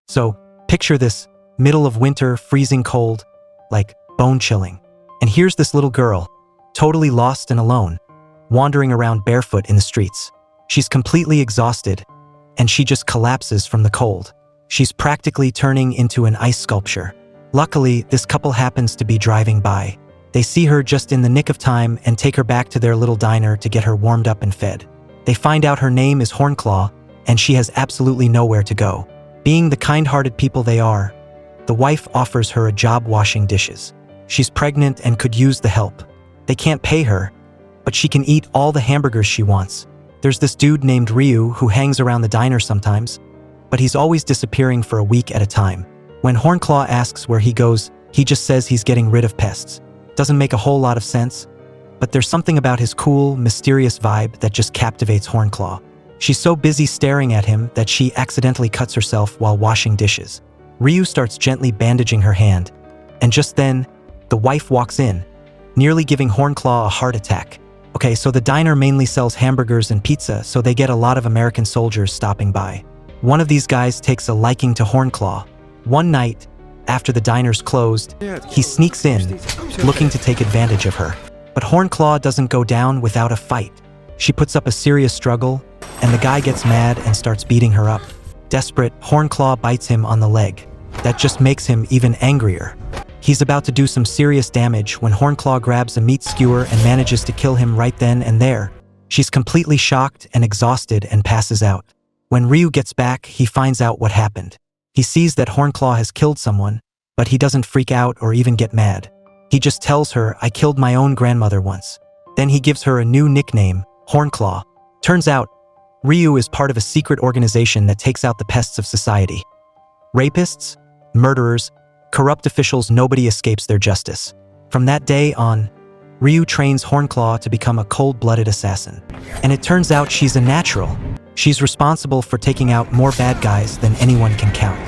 So, picture this, middle of winter, freezing cold, like bone-chilling. And here's this little girl, totally lost and alone, wandering around barefoot in the streets. She's completely exhausted, and she just collapses from the cold. She's practically turning into an ice sculpture. Luckily, this couple happens to be driving by. They see her just in the nick of time and take her back to their little diner to get her warmed up and fed. They find out her name is Hornclaw, and she has absolutely nowhere to go. Being the kind-hearted people they are, the wife offers her a job washing dishes. She's pregnant and could use the help. They can't pay her, but she can eat all the hamburgers she wants. There's this dude named Ryu who hangs around the diner sometimes, but he's always disappearing for a week at a time. When Hornclaw asks where he goes, he just says he's getting rid of pests. Doesn't make a whole lot of sense, but there's something about his cool, mysterious vibe that just captivates Hornclaw. She's so busy staring at him that she accidentally cuts herself while washing dishes. Ryu starts gently bandaging her hand, and just then, the wife walks in, nearly giving Hornclaw a heart attack. Okay, so the diner mainly sells hamburgers and pizza, so they get a lot of American soldiers stopping by. One of these guys takes a liking to Hornclaw. One night, after the diner's closed, he sneaks in, looking to take advantage of her. But Hornclaw doesn't go down without a fight. She puts up a serious struggle, and the guy gets mad and starts beating her up. Desperate, Hornclaw bites him on the leg. That just makes him even angrier. He's about to do some serious damage when Hornclaw grabs a meat skewer and manages to kill him right then and there. She's completely shocked and exhausted and passes out. When Ryu gets back, he finds out what happened. He sees that Hornclaw has killed someone, but he doesn't freak out or even get mad. He just tells her, "I killed my own grandmother once." Then he gives her a new nickname, Hornclaw. Turns out, Ryu is part of a secret organization that takes out the pests of society. Rapists, murderers, corrupt officials, nobody escapes their justice. From that day on, Ryu trains Hornclaw to become a cold-blooded assassin. And it turns out she's a natural. She's responsible for taking out more bad guys than anyone can count.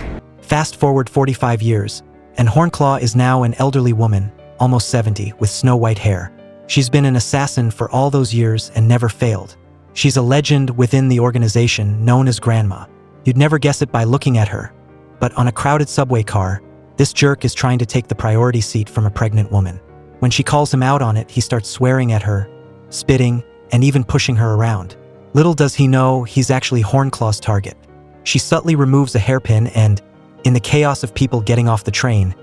Fast forward 45 years, and Hornclaw is now an elderly woman, almost 70, with snow-white hair. She's been an assassin for all those years and never failed. She's a legend within the organization known as Grandma. You'd never guess it by looking at her. But on a crowded subway car, this jerk is trying to take the priority seat from a pregnant woman. When she calls him out on it, he starts swearing at her, spitting, and even pushing her around. Little does he know he's actually Hornclaw's target. She subtly removes a hairpin and, in the chaos of people getting off the train,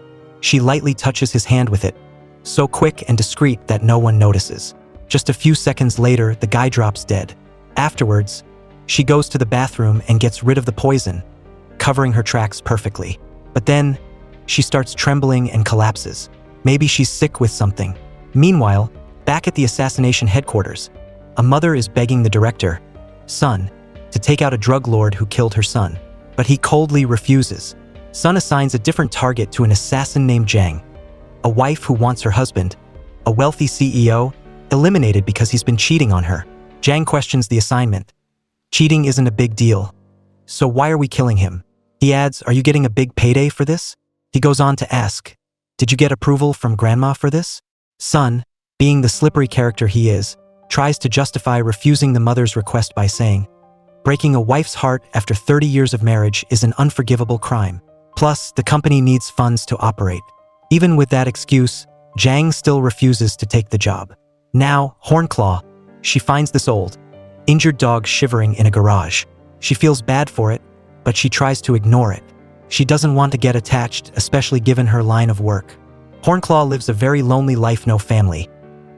she lightly touches his hand with it, so quick and discreet that no one notices. Just a few seconds later, the guy drops dead. Afterwards, she goes to the bathroom and gets rid of the poison, covering her tracks perfectly. But then, she starts trembling and collapses. Maybe she's sick with something. Meanwhile, back at the assassination headquarters, a mother is begging the director, Sun, to take out a drug lord who killed her son. But he coldly refuses. Sun assigns a different target to an assassin named Jang, a wife who wants her husband, a wealthy CEO, eliminated because he's been cheating on her. Jang questions the assignment. Cheating isn't a big deal. So why are we killing him? He adds, "Are you getting a big payday for this?" He goes on to ask, "Did you get approval from Grandma for this?" Sun, being the slippery character he is, tries to justify refusing the mother's request by saying, "Breaking a wife's heart after 30 years of marriage is an unforgivable crime. Plus, the company needs funds to operate." Even with that excuse, Jang still refuses to take the job. Now, Hornclaw, she finds this old, injured dog shivering in a garage. She feels bad for it, but she tries to ignore it. She doesn't want to get attached, especially given her line of work. Hornclaw lives a very lonely life, no family,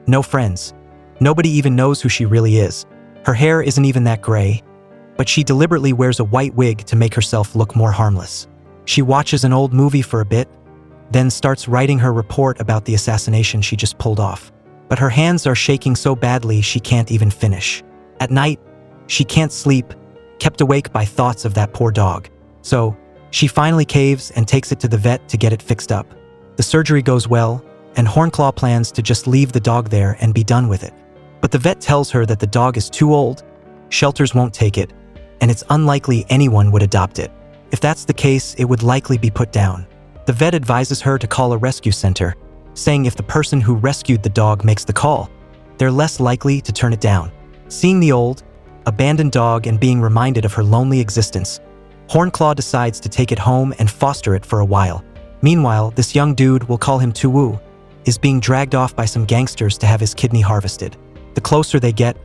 no friends. Nobody even knows who she really is. Her hair isn't even that gray, but she deliberately wears a white wig to make herself look more harmless. She watches an old movie for a bit, then starts writing her report about the assassination she just pulled off. But her hands are shaking so badly she can't even finish. At night, she can't sleep, kept awake by thoughts of that poor dog. So, she finally caves and takes it to the vet to get it fixed up. The surgery goes well, and Hornclaw plans to just leave the dog there and be done with it. But the vet tells her that the dog is too old, shelters won't take it, and it's unlikely anyone would adopt it. If that's the case, it would likely be put down. The vet advises her to call a rescue center, saying if the person who rescued the dog makes the call, they're less likely to turn it down. Seeing the old, abandoned dog and being reminded of her lonely existence, Hornclaw decides to take it home and foster it for a while. Meanwhile, this young dude, we'll call him Tu-Woo, is being dragged off by some gangsters to have his kidney harvested. The closer they get,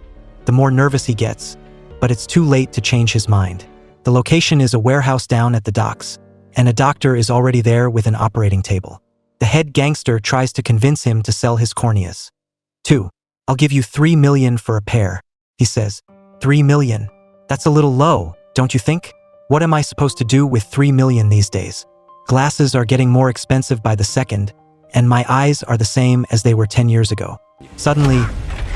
the more nervous he gets, but it's too late to change his mind. The location is a warehouse down at the docks, and a doctor is already there with an operating table. The head gangster tries to convince him to sell his corneas. "2, I'll give you 3 million for a pair," he says. 3 million? That's a little low, don't you think? What am I supposed to do with 3 million these days? Glasses are getting more expensive by the second, and my eyes are the same as they were 10 years ago. Suddenly,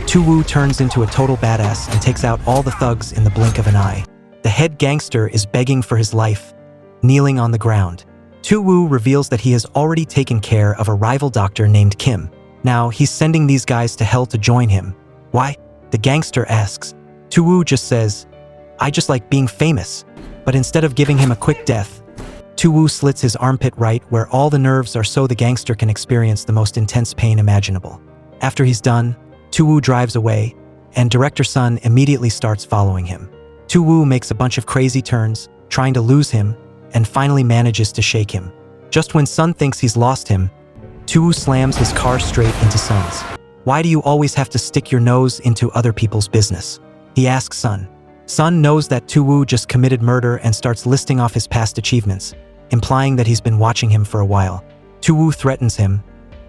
Tu-Woo turns into a total badass and takes out all the thugs in the blink of an eye. The head gangster is begging for his life, kneeling on the ground. Tu-Woo reveals that he has already taken care of a rival doctor named Kim. Now, he's sending these guys to hell to join him. Why? The gangster asks. Tu-Woo just says, "I just like being famous." But instead of giving him a quick death, Tu-Woo slits his armpit right where all the nerves are so the gangster can experience the most intense pain imaginable. After he's done, Tu-Woo drives away, and Director Sun immediately starts following him. Tu-Woo makes a bunch of crazy turns, trying to lose him, and finally manages to shake him. Just when Sun thinks he's lost him, Tu-Woo slams his car straight into Sun's. "Why do you always have to stick your nose into other people's business?" he asks Sun. Sun knows that Tu-Woo just committed murder and starts listing off his past achievements, implying that he's been watching him for a while. Tu-Woo threatens him,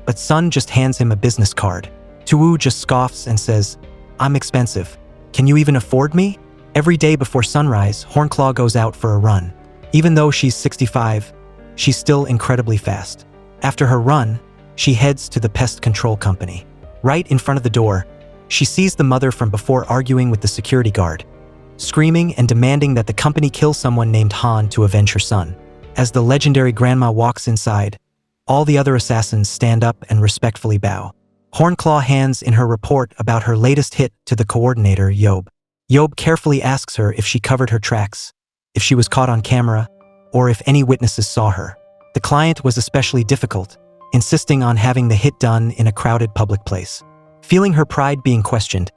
but Sun just hands him a business card. Tu-Woo just scoffs and says, "I'm expensive. Can you even afford me?" Every day before sunrise, Hornclaw goes out for a run. Even though she's 65, she's still incredibly fast. After her run, she heads to the pest control company. Right in front of the door, she sees the mother from before arguing with the security guard, screaming and demanding that the company kill someone named Han to avenge her son. As the legendary grandma walks inside, all the other assassins stand up and respectfully bow. Hornclaw hands in her report about her latest hit to the coordinator, Yob. Yob carefully asks her if she covered her tracks, if she was caught on camera, or if any witnesses saw her. The client was especially difficult, insisting on having the hit done in a crowded public place. Feeling her pride being questioned,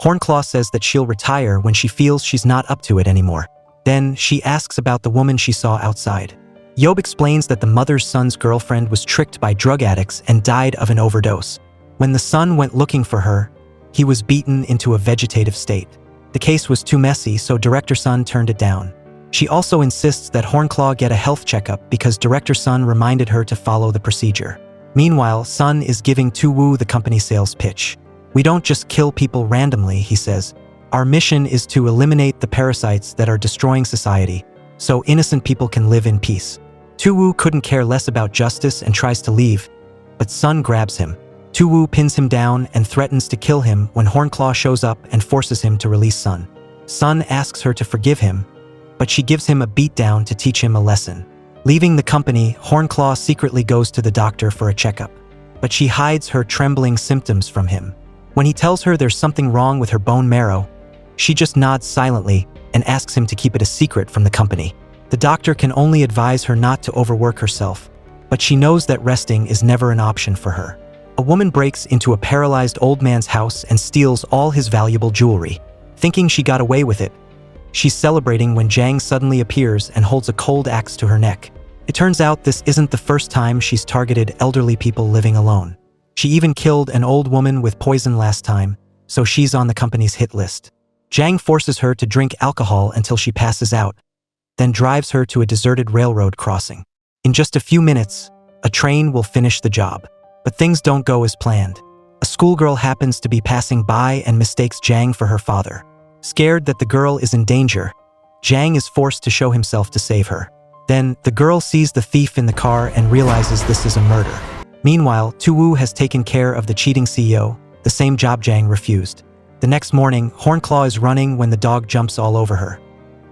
Hornclaw says that she'll retire when she feels she's not up to it anymore. Then she asks about the woman she saw outside. Yob explains that the mother's son's girlfriend was tricked by drug addicts and died of an overdose. When the son went looking for her, he was beaten into a vegetative state. The case was too messy, so Director Sun turned it down. She also insists that Hornclaw get a health checkup because Director Sun reminded her to follow the procedure. Meanwhile, Sun is giving Tu-Woo the company sales pitch. "We don't just kill people randomly," he says. "Our mission is to eliminate the parasites that are destroying society, so innocent people can live in peace." Tu-Woo couldn't care less about justice and tries to leave, but Sun grabs him. Tu-Woo pins him down and threatens to kill him when Hornclaw shows up and forces him to release Sun. Sun asks her to forgive him, but she gives him a beatdown to teach him a lesson. Leaving the company, Hornclaw secretly goes to the doctor for a checkup, but she hides her trembling symptoms from him. When he tells her there's something wrong with her bone marrow, she just nods silently and asks him to keep it a secret from the company. The doctor can only advise her not to overwork herself, but she knows that resting is never an option for her. A woman breaks into a paralyzed old man's house and steals all his valuable jewelry. Thinking she got away with it, she's celebrating when Jang suddenly appears and holds a cold axe to her neck. It turns out this isn't the first time she's targeted elderly people living alone. She even killed an old woman with poison last time, so she's on the company's hit list. Jang forces her to drink alcohol until she passes out, then drives her to a deserted railroad crossing. In just a few minutes, a train will finish the job. But things don't go as planned. A schoolgirl happens to be passing by and mistakes Jang for her father. Scared that the girl is in danger, Jang is forced to show himself to save her. Then, the girl sees the thief in the car and realizes this is a murder. Meanwhile, Tu-Woo has taken care of the cheating CEO, the same job Jang refused. The next morning, Hornclaw is running when the dog jumps all over her,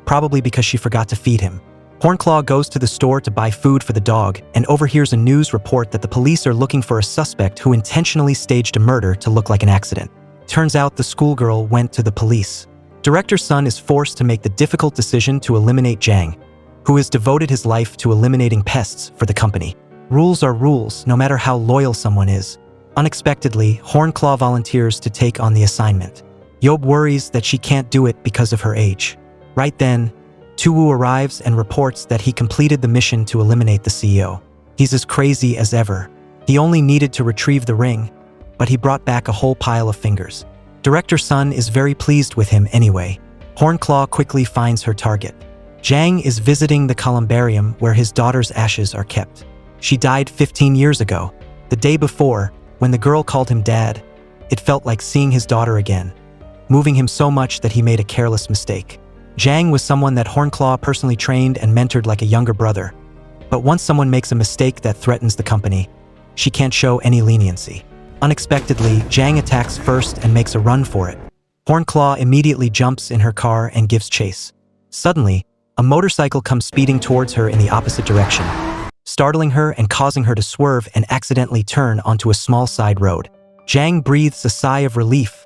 probably because she forgot to feed him. Hornclaw goes to the store to buy food for the dog and overhears a news report that the police are looking for a suspect who intentionally staged a murder to look like an accident. Turns out the schoolgirl went to the police. Director Sun is forced to make the difficult decision to eliminate Jang, who has devoted his life to eliminating pests for the company. Rules are rules, no matter how loyal someone is. Unexpectedly, Hornclaw volunteers to take on the assignment. Yob worries that she can't do it because of her age. Right then, Tu-woo arrives and reports that he completed the mission to eliminate the CEO. He's as crazy as ever. He only needed to retrieve the ring, but he brought back a whole pile of fingers. Director Sun is very pleased with him anyway. Hornclaw quickly finds her target. Jang is visiting the columbarium where his daughter's ashes are kept. She died 15 years ago. The day before, when the girl called him dad, it felt like seeing his daughter again, moving him so much that he made a careless mistake. Jang was someone that Hornclaw personally trained and mentored like a younger brother. But once someone makes a mistake that threatens the company, she can't show any leniency. Unexpectedly, Jang attacks first and makes a run for it. Hornclaw immediately jumps in her car and gives chase. Suddenly, a motorcycle comes speeding towards her in the opposite direction, startling her and causing her to swerve and accidentally turn onto a small side road. Jang breathes a sigh of relief,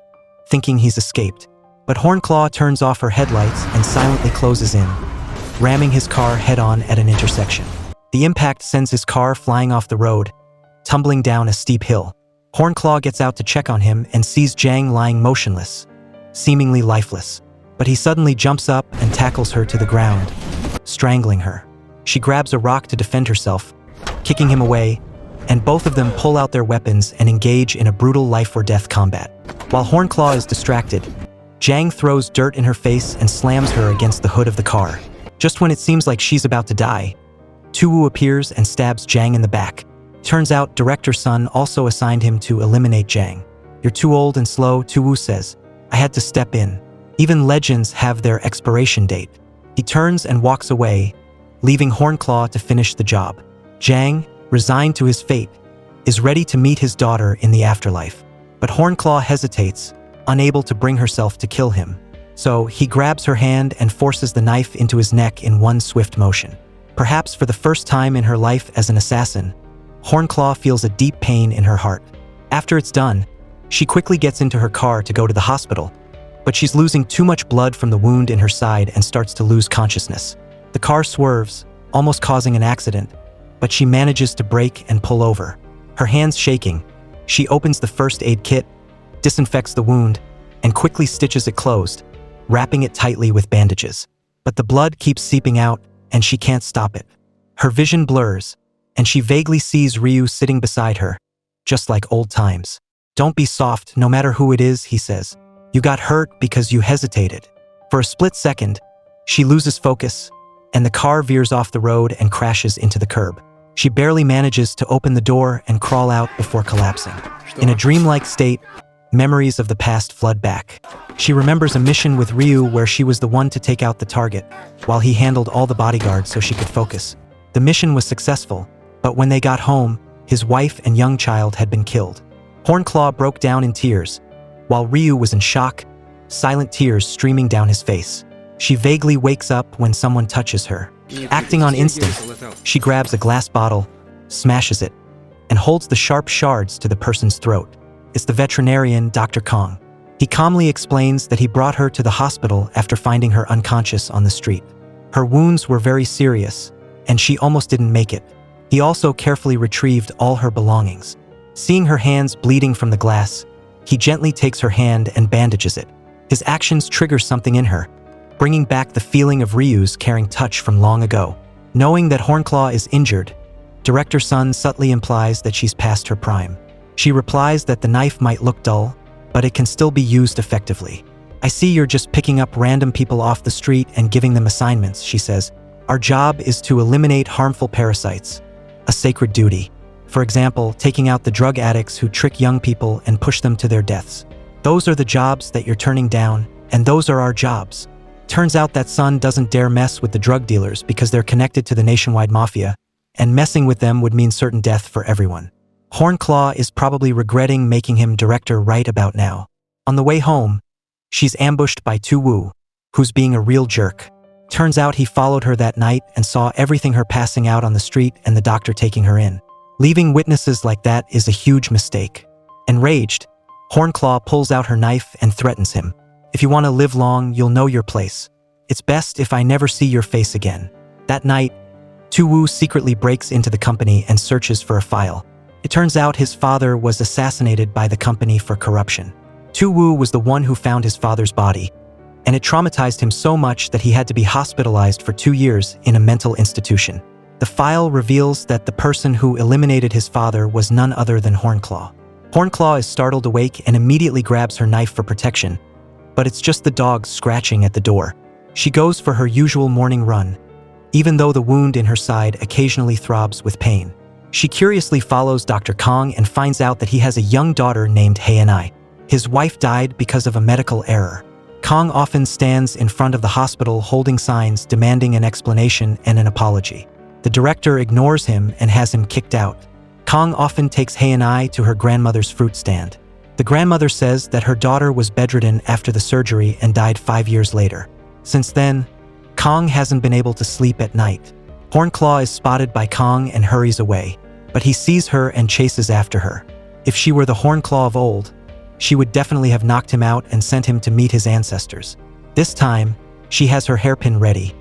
thinking he's escaped. But Hornclaw turns off her headlights and silently closes in, ramming his car head-on at an intersection. The impact sends his car flying off the road, tumbling down a steep hill. Hornclaw gets out to check on him and sees Jang lying motionless, seemingly lifeless. But he suddenly jumps up and tackles her to the ground, strangling her. She grabs a rock to defend herself, kicking him away, and both of them pull out their weapons and engage in a brutal life-or-death combat. While Hornclaw is distracted, Jang throws dirt in her face and slams her against the hood of the car. Just when it seems like she's about to die, Tu-woo appears and stabs Jang in the back. Turns out Director Sun also assigned him to eliminate Jang. "You're too old and slow," Tu-woo says. "I had to step in. Even legends have their expiration date." He turns and walks away, leaving Hornclaw to finish the job. Jang, resigned to his fate, is ready to meet his daughter in the afterlife. But Hornclaw hesitates, unable to bring herself to kill him. So he grabs her hand and forces the knife into his neck in one swift motion. Perhaps for the first time in her life as an assassin, Hornclaw feels a deep pain in her heart. After it's done, she quickly gets into her car to go to the hospital, but she's losing too much blood from the wound in her side and starts to lose consciousness. The car swerves, almost causing an accident, but she manages to brake and pull over. Her hands shaking, she opens the first aid kit, disinfects the wound, and quickly stitches it closed, wrapping it tightly with bandages. But the blood keeps seeping out, and she can't stop it. Her vision blurs, and she vaguely sees Ryu sitting beside her, just like old times. "Don't be soft, no matter who it is," he says. "You got hurt because you hesitated." For a split second, she loses focus, and the car veers off the road and crashes into the curb. She barely manages to open the door and crawl out before collapsing. In a dreamlike state, memories of the past flood back. She remembers a mission with Ryu where she was the one to take out the target, while he handled all the bodyguards so she could focus. The mission was successful, but when they got home, his wife and young child had been killed. Hornclaw broke down in tears, while Ryu was in shock, silent tears streaming down his face. She vaguely wakes up when someone touches her. Acting on instinct, she grabs a glass bottle, smashes it, and holds the sharp shards to the person's throat. It's the veterinarian, Dr. Kong. He calmly explains that he brought her to the hospital after finding her unconscious on the street. Her wounds were very serious, and she almost didn't make it. He also carefully retrieved all her belongings. Seeing her hands bleeding from the glass, he gently takes her hand and bandages it. His actions trigger something in her, bringing back the feeling of Ryu's caring touch from long ago. Knowing that Hornclaw is injured, Director Sun subtly implies that she's past her prime. She replies that the knife might look dull, but it can still be used effectively. "I see you're just picking up random people off the street and giving them assignments," she says. "Our job is to eliminate harmful parasites, a sacred duty. For example, taking out the drug addicts who trick young people and push them to their deaths. Those are the jobs that you're turning down, and those are our jobs." Turns out that Sun doesn't dare mess with the drug dealers because they're connected to the nationwide mafia, and messing with them would mean certain death for everyone. Hornclaw is probably regretting making him director right about now. On the way home, she's ambushed by Tu-woo, who's being a real jerk. Turns out he followed her that night and saw everything, her passing out on the street and the doctor taking her in. Leaving witnesses like that is a huge mistake. Enraged, Hornclaw pulls out her knife and threatens him. "If you want to live long, you'll know your place. It's best if I never see your face again." That night, Tu-woo secretly breaks into the company and searches for a file. It turns out his father was assassinated by the company for corruption. Tu-woo was the one who found his father's body, and it traumatized him so much that he had to be hospitalized for 2 years in a mental institution. The file reveals that the person who eliminated his father was none other than Hornclaw. Hornclaw is startled awake and immediately grabs her knife for protection, but it's just the dog scratching at the door. She goes for her usual morning run, even though the wound in her side occasionally throbs with pain. She curiously follows Dr. Kong and finds out that he has a young daughter named Hei-Nai. His wife died because of a medical error. Kong often stands in front of the hospital holding signs demanding an explanation and an apology. The director ignores him and has him kicked out. Kong often takes Hei-Nai to her grandmother's fruit stand. The grandmother says that her daughter was bedridden after the surgery and died 5 years later. Since then, Kong hasn't been able to sleep at night. Hornclaw is spotted by Kong and hurries away, but he sees her and chases after her. If she were the Hornclaw of old, she would definitely have knocked him out and sent him to meet his ancestors. This time, she has her hairpin ready,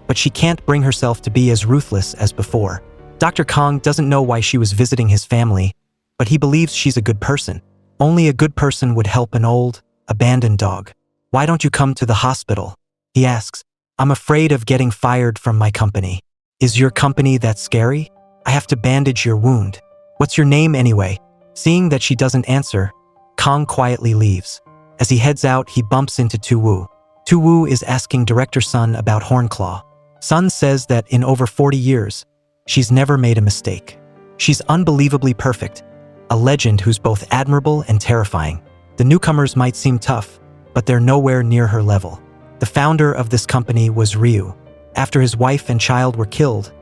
but she can't bring herself to be as ruthless as before. Dr. Kong doesn't know why she was visiting his family, but he believes she's a good person. Only a good person would help an old, abandoned dog. "Why don't you come to the hospital?" he asks. "I'm afraid of getting fired from my company." "Is your company that scary? I have to bandage your wound. What's your name anyway?" Seeing that she doesn't answer, Kong quietly leaves. As he heads out, he bumps into Tu-Wu. Tu-Wu is asking Director Sun about Hornclaw. Sun says that in over 40 years, she's never made a mistake. She's unbelievably perfect, a legend who's both admirable and terrifying. The newcomers might seem tough, but they're nowhere near her level. The founder of this company was Ryu. After his wife and child were killed,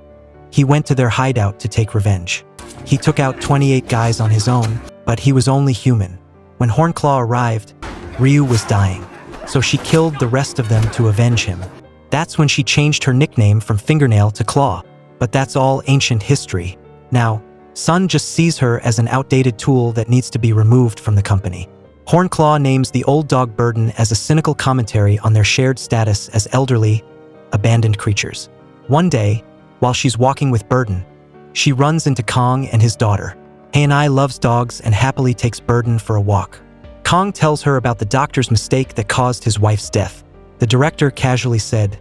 he went to their hideout to take revenge. He took out 28 guys on his own, but he was only human. When Hornclaw arrived, Ryu was dying, so she killed the rest of them to avenge him. That's when she changed her nickname from Fingernail to Claw, but that's all ancient history. Now, Sun just sees her as an outdated tool that needs to be removed from the company. Hornclaw names the old dog Burden as a cynical commentary on their shared status as elderly, abandoned creatures. One day, while she's walking with Burden, she runs into Kong and his daughter. Hei-Nai loves dogs and happily takes Burden for a walk. Kong tells her about the doctor's mistake that caused his wife's death. The director casually said,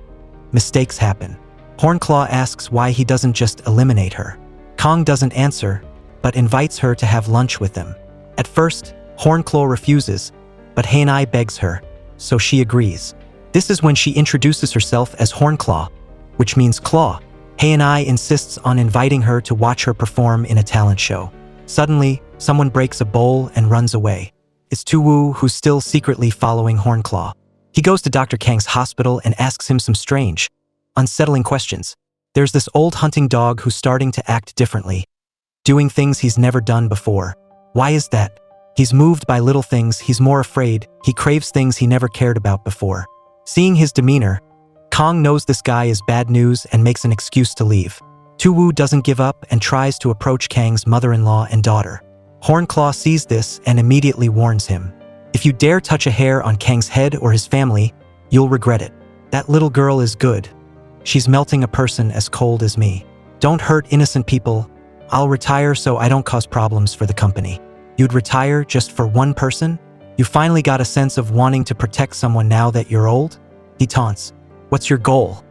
"Mistakes happen." Hornclaw asks why he doesn't just eliminate her. Kong doesn't answer, but invites her to have lunch with them. At first, Hornclaw refuses, but Hei-Nai begs her, so she agrees. This is when she introduces herself as Hornclaw, which means claw. Hei-Nai insists on inviting her to watch her perform in a talent show. Suddenly, someone breaks a bowl and runs away. It's Tu-Wu who's still secretly following Hornclaw. He goes to Dr. Kang's hospital and asks him some strange, unsettling questions. There's this old hunting dog who's starting to act differently, doing things he's never done before. Why is that? He's moved by little things, he's more afraid, he craves things he never cared about before. Seeing his demeanor, Kong knows this guy is bad news and makes an excuse to leave. Tu-Wu doesn't give up and tries to approach Kang's mother-in-law and daughter. Hornclaw sees this and immediately warns him. "If you dare touch a hair on Kang's head or his family, you'll regret it. That little girl is good. She's melting a person as cold as me. Don't hurt innocent people. I'll retire so I don't cause problems for the company." "You'd retire just for one person? You finally got a sense of wanting to protect someone now that you're old?" He taunts. "What's your goal?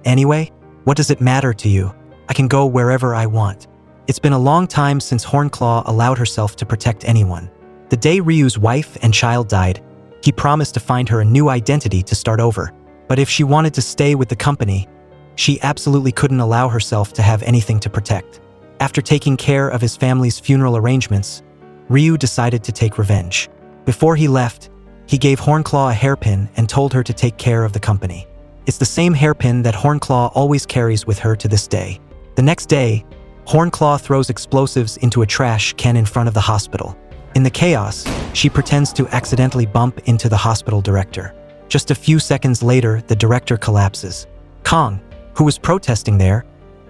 Anyway, what does it matter to you? I can go wherever I want." It's been a long time since Hornclaw allowed herself to protect anyone. The day Ryu's wife and child died, he promised to find her a new identity to start over. But if she wanted to stay with the company, she absolutely couldn't allow herself to have anything to protect. After taking care of his family's funeral arrangements, Ryu decided to take revenge. Before he left, he gave Hornclaw a hairpin and told her to take care of the company. It's the same hairpin that Hornclaw always carries with her to this day. The next day, Hornclaw throws explosives into a trash can in front of the hospital. In the chaos, she pretends to accidentally bump into the hospital director. Just a few seconds later, the director collapses. Kong, who was protesting there,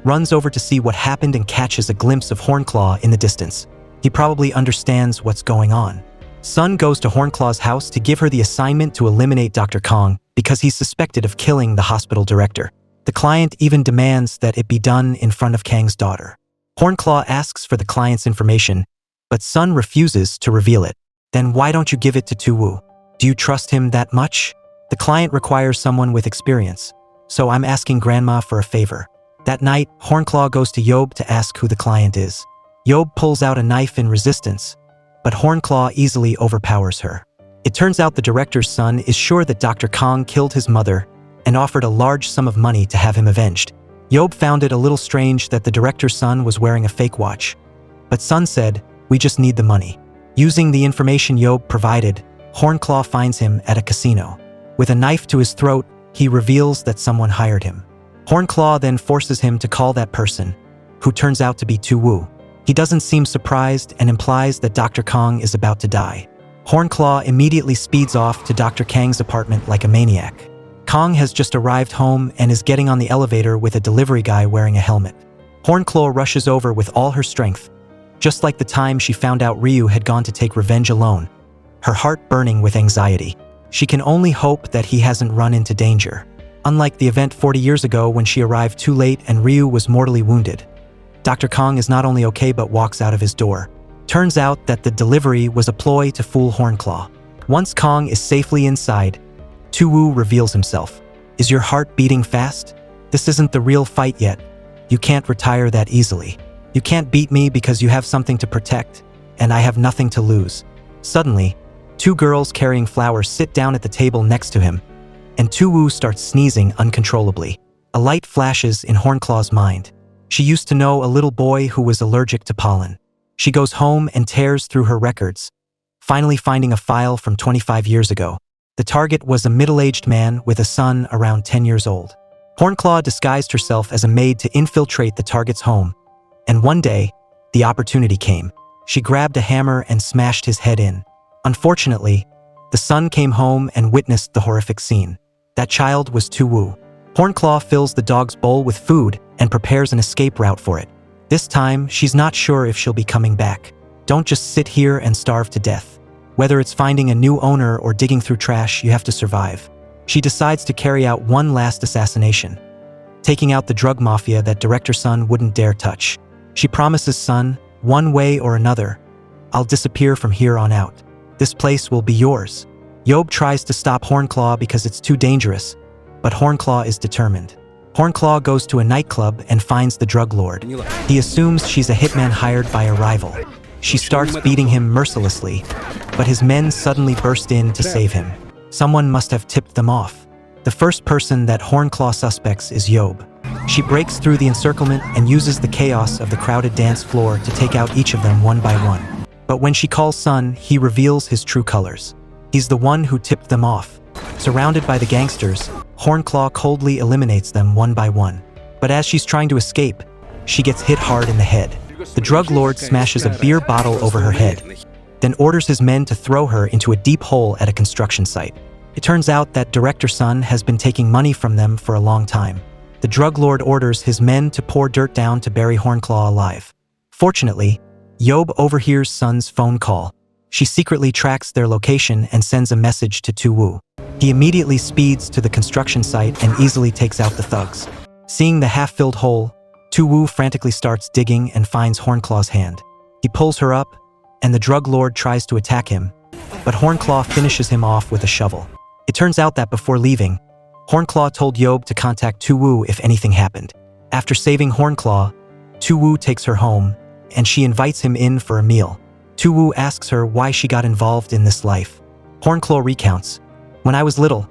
runs over to see what happened and catches a glimpse of Hornclaw in the distance. He probably understands what's going on. Sun goes to Hornclaw's house to give her the assignment to eliminate Dr. Kong because he's suspected of killing the hospital director. The client even demands that it be done in front of Kang's daughter. Hornclaw asks for the client's information, but Sun refuses to reveal it. "Then why don't you give it to Tu-Wu? Do you trust him that much?" The client requires someone with experience, so I'm asking Grandma for a favor. That night, Hornclaw goes to Yob to ask who the client is. Yob pulls out a knife in resistance, but Hornclaw easily overpowers her. It turns out the director's son is sure that Dr. Kong killed his mother and offered a large sum of money to have him avenged. Yob found it a little strange that the director's son was wearing a fake watch. But Son said, "We just need the money." Using the information Yob provided, Hornclaw finds him at a casino. With a knife to his throat, he reveals that someone hired him. Hornclaw then forces him to call that person, who turns out to be Tu Wu. He doesn't seem surprised and implies that Dr. Kong is about to die. Hornclaw immediately speeds off to Dr. Kang's apartment like a maniac. Kong has just arrived home and is getting on the elevator with a delivery guy wearing a helmet. Hornclaw rushes over with all her strength, just like the time she found out Ryu had gone to take revenge alone, her heart burning with anxiety. She can only hope that he hasn't run into danger, unlike the event 40 years ago when she arrived too late and Ryu was mortally wounded. Dr. Kong is not only okay but walks out of his door. Turns out that the delivery was a ploy to fool Hornclaw. Once Kong is safely inside, Tu Wu reveals himself. "Is your heart beating fast? This isn't the real fight yet. You can't retire that easily. You can't beat me because you have something to protect, and I have nothing to lose." Suddenly, two girls carrying flowers sit down at the table next to him, and Tu Wu starts sneezing uncontrollably. A light flashes in Hornclaw's mind. She used to know a little boy who was allergic to pollen. She goes home and tears through her records, finally finding a file from 25 years ago. The target was a middle-aged man with a son around 10 years old. Hornclaw disguised herself as a maid to infiltrate the target's home, and one day, the opportunity came. She grabbed a hammer and smashed his head in. Unfortunately, the son came home and witnessed the horrific scene. That child was Tu Wu. Hornclaw fills the dog's bowl with food and prepares an escape route for it. This time, she's not sure if she'll be coming back. Don't just sit here and starve to death. Whether it's finding a new owner or digging through trash, you have to survive. She decides to carry out one last assassination, taking out the drug mafia that Director Son wouldn't dare touch. She promises Son, "One way or another, I'll disappear from here on out. This place will be yours." Yob tries to stop Hornclaw because it's too dangerous, but Hornclaw is determined. Hornclaw goes to a nightclub and finds the drug lord. He assumes she's a hitman hired by a rival. She starts beating him mercilessly, but his men suddenly burst in to save him. Someone must have tipped them off. The first person that Hornclaw suspects is Yob. She breaks through the encirclement and uses the chaos of the crowded dance floor to take out each of them one by one. But when she calls Son, he reveals his true colors. He's the one who tipped them off. Surrounded by the gangsters, Hornclaw coldly eliminates them one by one. But as she's trying to escape, she gets hit hard in the head. The drug lord smashes a beer bottle over her head, then orders his men to throw her into a deep hole at a construction site. It turns out that Director Son has been taking money from them for a long time. The drug lord orders his men to pour dirt down to bury Hornclaw alive. Fortunately, Yob overhears Son's phone call. She secretly tracks their location and sends a message to Tu Wu. He immediately speeds to the construction site and easily takes out the thugs. Seeing the half-filled hole, Tu Wu frantically starts digging and finds Hornclaw's hand. He pulls her up, and the drug lord tries to attack him, but Hornclaw finishes him off with a shovel. It turns out that before leaving, Hornclaw told Yob to contact Tu Wu if anything happened. After saving Hornclaw, Tu Wu takes her home, and she invites him in for a meal. Tu Wu asks her why she got involved in this life. Hornclaw recounts, "When I was little,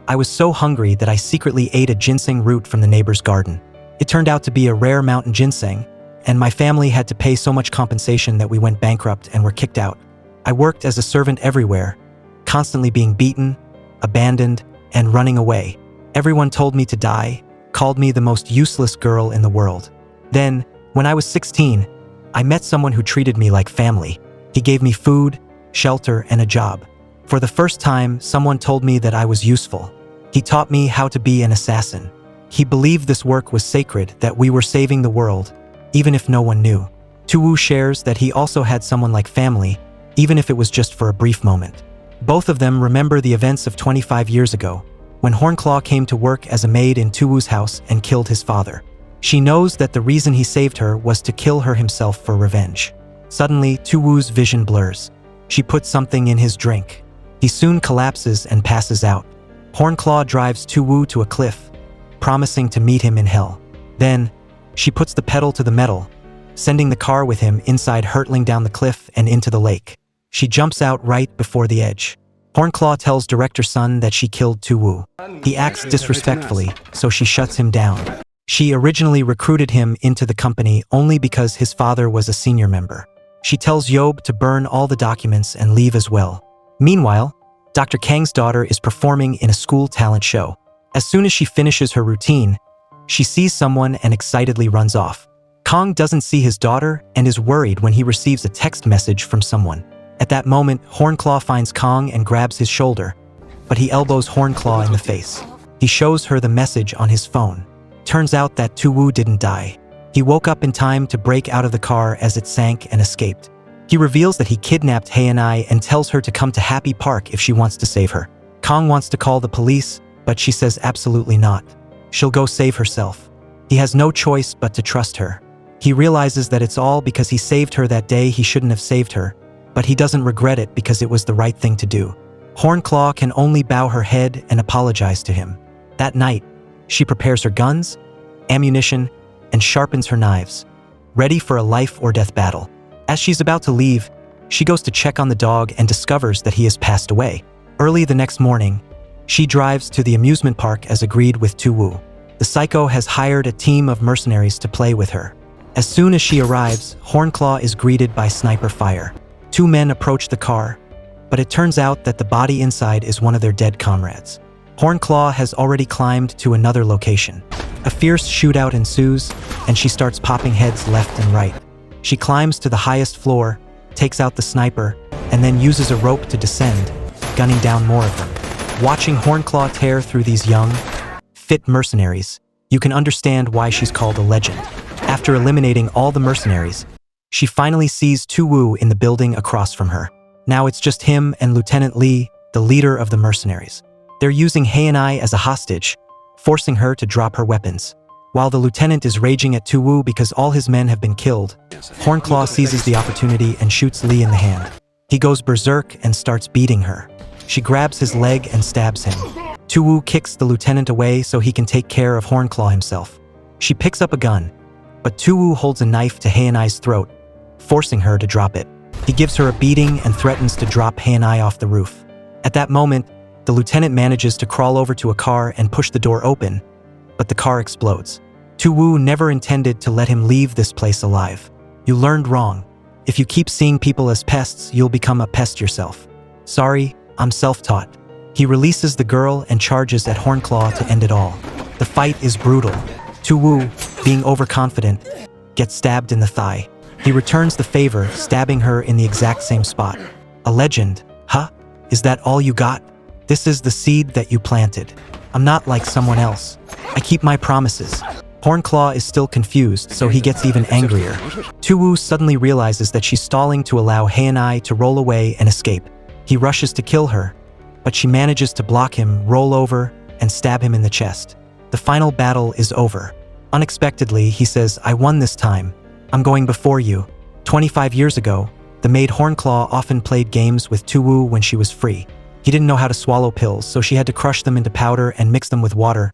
I was so hungry that I secretly ate a ginseng root from the neighbor's garden. It turned out to be a rare mountain ginseng, and my family had to pay so much compensation that we went bankrupt and were kicked out. I worked as a servant everywhere, constantly being beaten, abandoned, and running away. Everyone told me to die, called me the most useless girl in the world. Then, when I was 16, I met someone who treated me like family. He gave me food, shelter, and a job. For the first time, someone told me that I was useful. He taught me how to be an assassin. He believed this work was sacred, that we were saving the world, even if no one knew." Tu Wu shares that he also had someone like family, even if it was just for a brief moment. Both of them remember the events of 25 years ago, when Hornclaw came to work as a maid in Tu Wu's house and killed his father. She knows that the reason he saved her was to kill her himself for revenge. Suddenly, Tu Wu's vision blurs. She puts something in his drink. He soon collapses and passes out. Hornclaw drives Tu-Woo to a cliff, promising to meet him in hell. Then, she puts the pedal to the metal, sending the car with him inside, hurtling down the cliff and into the lake. She jumps out right before the edge. Hornclaw tells Director Sun that she killed Tu-Woo. He acts disrespectfully, so she shuts him down. She originally recruited him into the company only because his father was a senior member. She tells Yob to burn all the documents and leave as well. Meanwhile, Dr. Kang's daughter is performing in a school talent show. As soon as she finishes her routine, she sees someone and excitedly runs off. Kang doesn't see his daughter and is worried when he receives a text message from someone. At that moment, Hornclaw finds Kang and grabs his shoulder, but he elbows Hornclaw in the face. He shows her the message on his phone. Turns out that Tu-Woo didn't die. He woke up in time to break out of the car as it sank and escaped. He reveals that he kidnapped Hae-Anai and tells her to come to Happy Park if she wants to save her. Kang wants to call the police, but she says absolutely not. She'll go save herself. He has no choice but to trust her. He realizes that it's all because he saved her that day he shouldn't have saved her, but he doesn't regret it because it was the right thing to do. Hornclaw can only bow her head and apologize to him. That night, she prepares her guns, ammunition, and sharpens her knives, ready for a life-or-death battle. As she's about to leave, she goes to check on the dog and discovers that he has passed away. Early the next morning, she drives to the amusement park as agreed with Tu-Woo. The psycho has hired a team of mercenaries to play with her. As soon as she arrives, Hornclaw is greeted by sniper fire. Two men approach the car, but it turns out that the body inside is one of their dead comrades. Hornclaw has already climbed to another location. A fierce shootout ensues, and she starts popping heads left and right. She climbs to the highest floor, takes out the sniper, and then uses a rope to descend, gunning down more of them. Watching Hornclaw tear through these young, fit mercenaries, you can understand why she's called a legend. After eliminating all the mercenaries, she finally sees Tu-Woo in the building across from her. Now it's just him and Lieutenant Lee, the leader of the mercenaries. They're using Hae-Anai as a hostage, forcing her to drop her weapons. While the lieutenant is raging at Tu-Woo because all his men have been killed, Hornclaw seizes the opportunity and shoots Lee in the hand. He goes berserk and starts beating her. She grabs his leg and stabs him. Tu-Woo kicks the lieutenant away so he can take care of Hornclaw himself. She picks up a gun, but Tu-Woo holds a knife to Hae-Anai's throat, forcing her to drop it. He gives her a beating and threatens to drop Hae-Anai off the roof. At that moment, the lieutenant manages to crawl over to a car and push the door open, but the car explodes. Tu-Woo never intended to let him leave this place alive. You learned wrong. If you keep seeing people as pests, you'll become a pest yourself. Sorry, I'm self-taught. He releases the girl and charges at Hornclaw to end it all. The fight is brutal. Tu-Woo, being overconfident, gets stabbed in the thigh. He returns the favor, stabbing her in the exact same spot. A legend, huh? Is that all you got? This is the seed that you planted. I'm not like someone else. I keep my promises. Hornclaw is still confused, so he gets even angrier. Tu-Woo suddenly realizes that she's stalling to allow Hae-Anai to roll away and escape. He rushes to kill her, but she manages to block him, roll over, and stab him in the chest. The final battle is over. Unexpectedly, he says, "I won this time. I'm going before you." 25 years ago, the maid Hornclaw often played games with Tu-Woo when she was free. He didn't know how to swallow pills, so she had to crush them into powder and mix them with water,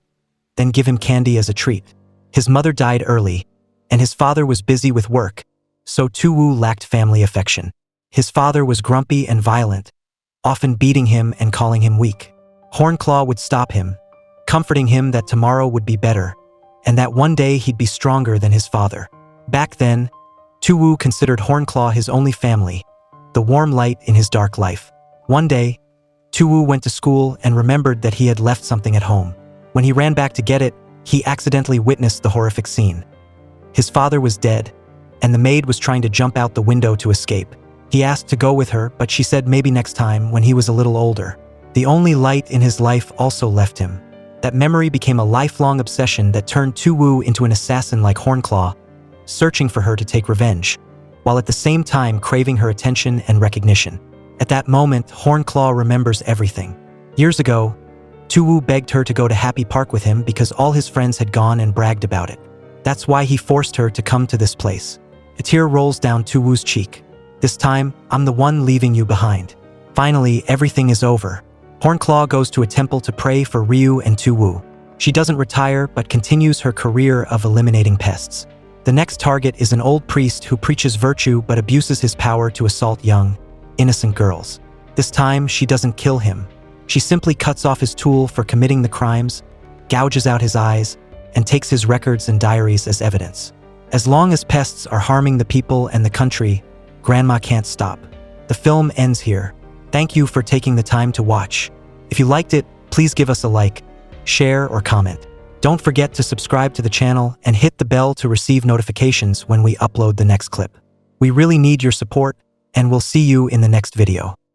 then give him candy as a treat. His mother died early, and his father was busy with work, so Tu-Woo lacked family affection. His father was grumpy and violent, often beating him and calling him weak. Hornclaw would stop him, comforting him that tomorrow would be better, and that one day he'd be stronger than his father. Back then, Tu-Woo considered Hornclaw his only family, the warm light in his dark life. One day, Tu-Woo went to school and remembered that he had left something at home. When he ran back to get it, he accidentally witnessed the horrific scene. His father was dead, and the maid was trying to jump out the window to escape. He asked to go with her, but she said maybe next time when he was a little older. The only light in his life also left him. That memory became a lifelong obsession that turned Tu-Woo into an assassin like Hornclaw, searching for her to take revenge, while at the same time craving her attention and recognition. At that moment, Hornclaw remembers everything. Years ago, Tu-Woo begged her to go to Happy Park with him because all his friends had gone and bragged about it. That's why he forced her to come to this place. A tear rolls down Tu-Woo's cheek. This time, I'm the one leaving you behind. Finally, everything is over. Hornclaw goes to a temple to pray for Ryu and Tu-Wu. She doesn't retire, but continues her career of eliminating pests. The next target is an old priest who preaches virtue but abuses his power to assault young, innocent girls. This time, she doesn't kill him. She simply cuts off his tool for committing the crimes, gouges out his eyes, and takes his records and diaries as evidence. As long as pests are harming the people and the country, Grandma can't stop. The film ends here. Thank you for taking the time to watch. If you liked it, please give us a like, share, or comment. Don't forget to subscribe to the channel and hit the bell to receive notifications when we upload the next clip. We really need your support, and we'll see you in the next video.